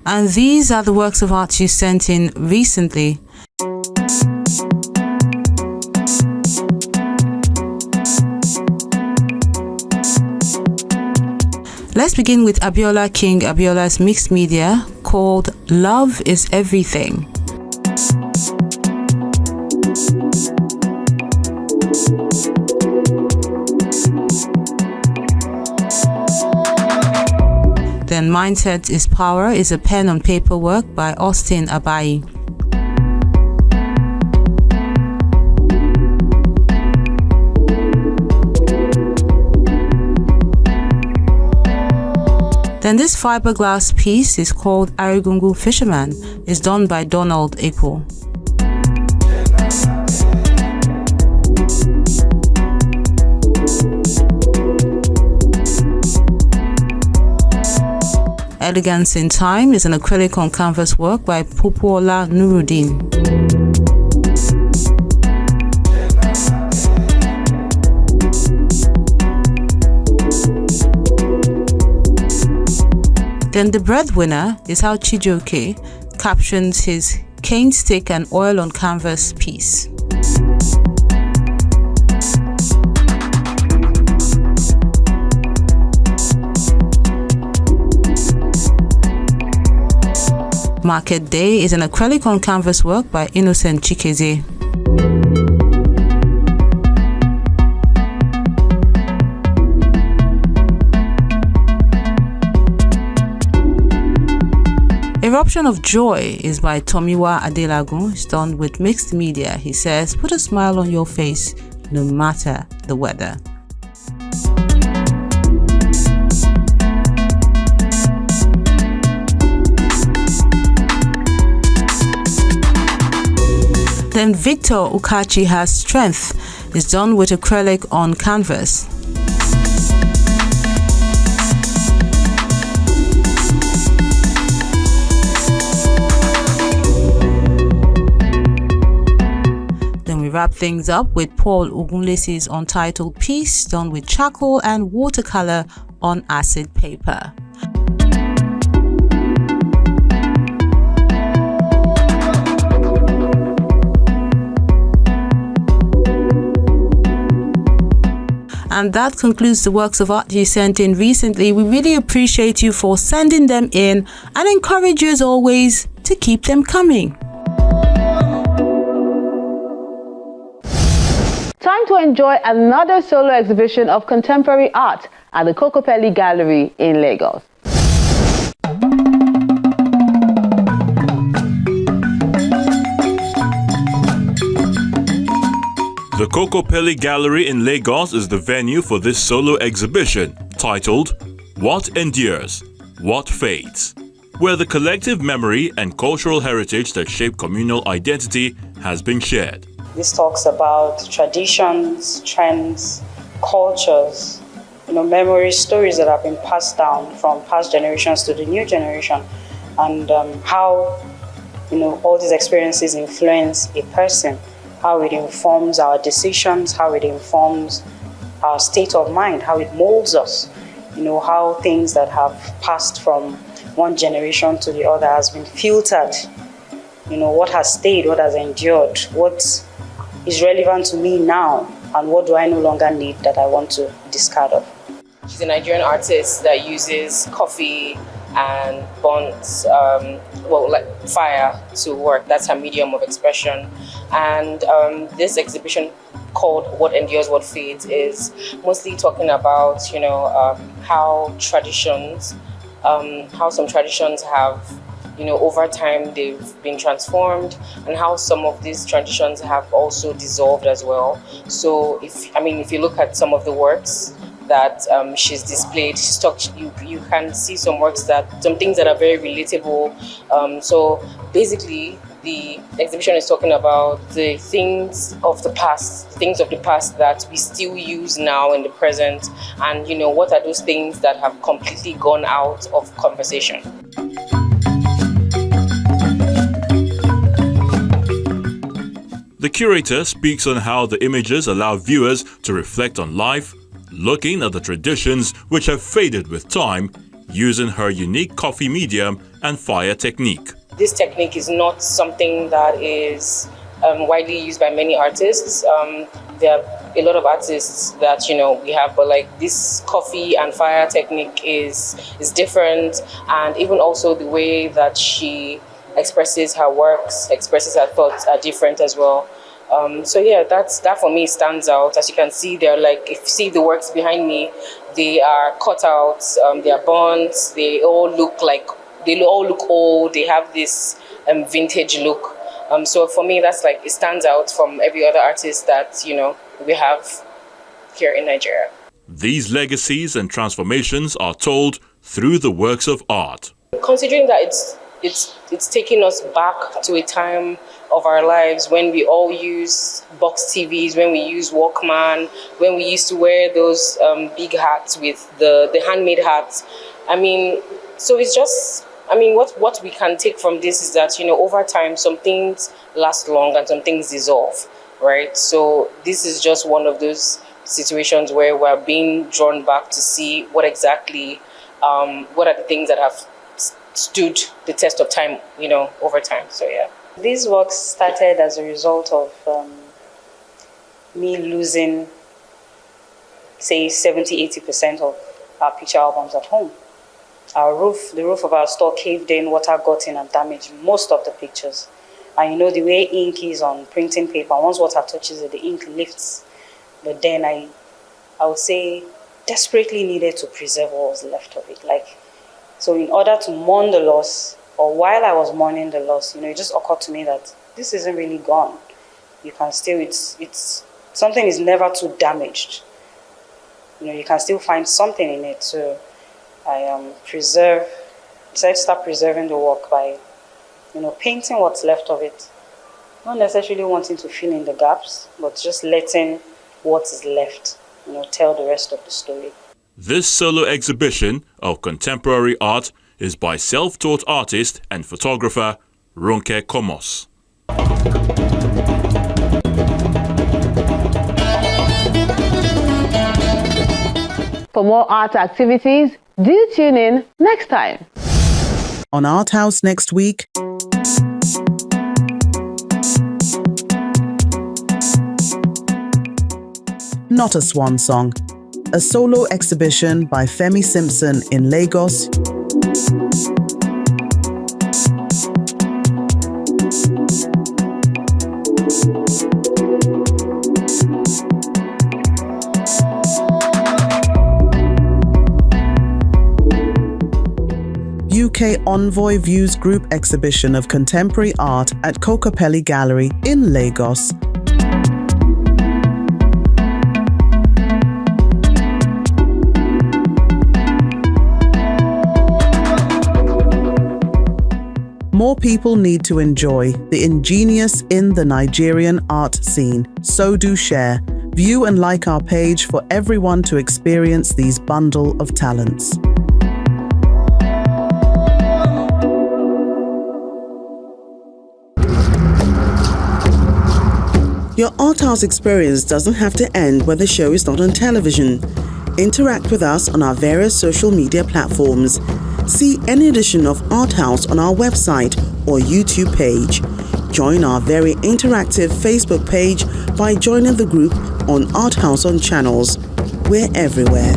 And these are the works of art you sent in recently. Let's begin with Abiola King Abiola's mixed media called Love is Everything. Then Mindset is Power is a pen on paper work by Austin Abayi. Then this fiberglass piece is called Arigungu Fisherman. It's done by Donald Epo. Elegance in Time is an acrylic on canvas work by Pupuola Nuruddin. Then The Breadwinner is how Chijioke captions his cane stick and oil on canvas piece. Market Day is an acrylic on canvas work by Innocent Chikeze. Eruption of Joy is by Tomiwa Adelagun. It's done with mixed media. He says, put a smile on your face no matter the weather. Then Victor Ukachi Has Strength is done with acrylic on canvas. Then we wrap things up with Paul Ogunlesi's untitled piece done with charcoal and watercolor on acid paper. And that concludes the works of art you sent in recently. We really appreciate you for sending them in and encourage you as always to keep them coming. Time to enjoy another solo exhibition of contemporary art at the Kokopelli Gallery in Lagos. The Kokopelli Gallery in Lagos is the venue for this solo exhibition titled What Endures, What Fades, where the collective memory and cultural heritage that shape communal identity has been shared. This talks about traditions, trends, cultures, memories, stories that have been passed down from past generations to the new generation, and how all these experiences influence a person, how it informs our decisions, how it informs our state of mind, how it molds us, how things that have passed from one generation to the other has been filtered, what has stayed, what has endured, what is relevant to me now, and what do I no longer need that I want to discard of. She's a Nigerian artist that uses coffee and burnt, like fire to work. That's her medium of expression. And this exhibition called What Endures, What Fades is mostly talking about, how traditions, how some traditions have, over time they've been transformed, and how some of these traditions have also dissolved as well. So if you look at some of the works that she's displayed, you can see some things that are very relatable. So basically, the exhibition is talking about the things of the past that we still use now in the present, and what are those things that have completely gone out of conversation. The curator speaks on how the images allow viewers to reflect on life, looking at the traditions which have faded with time, using her unique coffee medium and fire technique. This technique is not something that is widely used by many artists. There are a lot of artists that we have, but like this coffee and fire technique is different, and even also the way that she expresses her works, expresses her thoughts are different as well. So yeah, that for me stands out. As you can see, they're like, if you see the works behind me, they are cutouts, they are bonds, they all look old, they have this vintage look. So for me, that's like, it stands out from every other artist that we have here in Nigeria. These legacies and transformations are told through the works of art. Considering that it's taking us back to a time of our lives when we all use box TVs, when we use Walkman, when we used to wear those big hats with the handmade hats. I mean, so it's just, what we can take from this is that, over time, some things last long and some things dissolve, right? So this is just one of those situations where we're being drawn back to see what exactly, what are the things that have stood the test of time, over time. So yeah. These works started as a result of me losing, say, 70-80% of our picture albums at home. The roof of our store caved in, water got in and damaged most of the pictures. And the way ink is on printing paper, once water touches it, the ink lifts. But then I would say, desperately needed to preserve what was left of it. So in order to mourn the loss, or while I was mourning the loss, it just occurred to me that this isn't really gone. You can still, it's something is never too damaged. You can still find something in it. So I decided to start preserving the work by, painting what's left of it. Not necessarily wanting to fill in the gaps, but just letting what is left, tell the rest of the story. This solo exhibition of contemporary art is by self-taught artist and photographer Ronke Komos. For more art activities, do tune in next time. On Art House next week, Not a Swan Song, a solo exhibition by Femi Simpson in Lagos. UK Envoy Views Group exhibition of contemporary art at Kokopelli Gallery in Lagos. More people need to enjoy the ingenious in the Nigerian art scene, so do share, view and like our page for everyone to experience these bundle of talents. Your Art House experience doesn't have to end when the show is not on television. Interact with us on our various social media platforms. See any edition of Art House on our website or YouTube page. Join our very interactive Facebook page by joining the group on Art House on Channels. We're everywhere.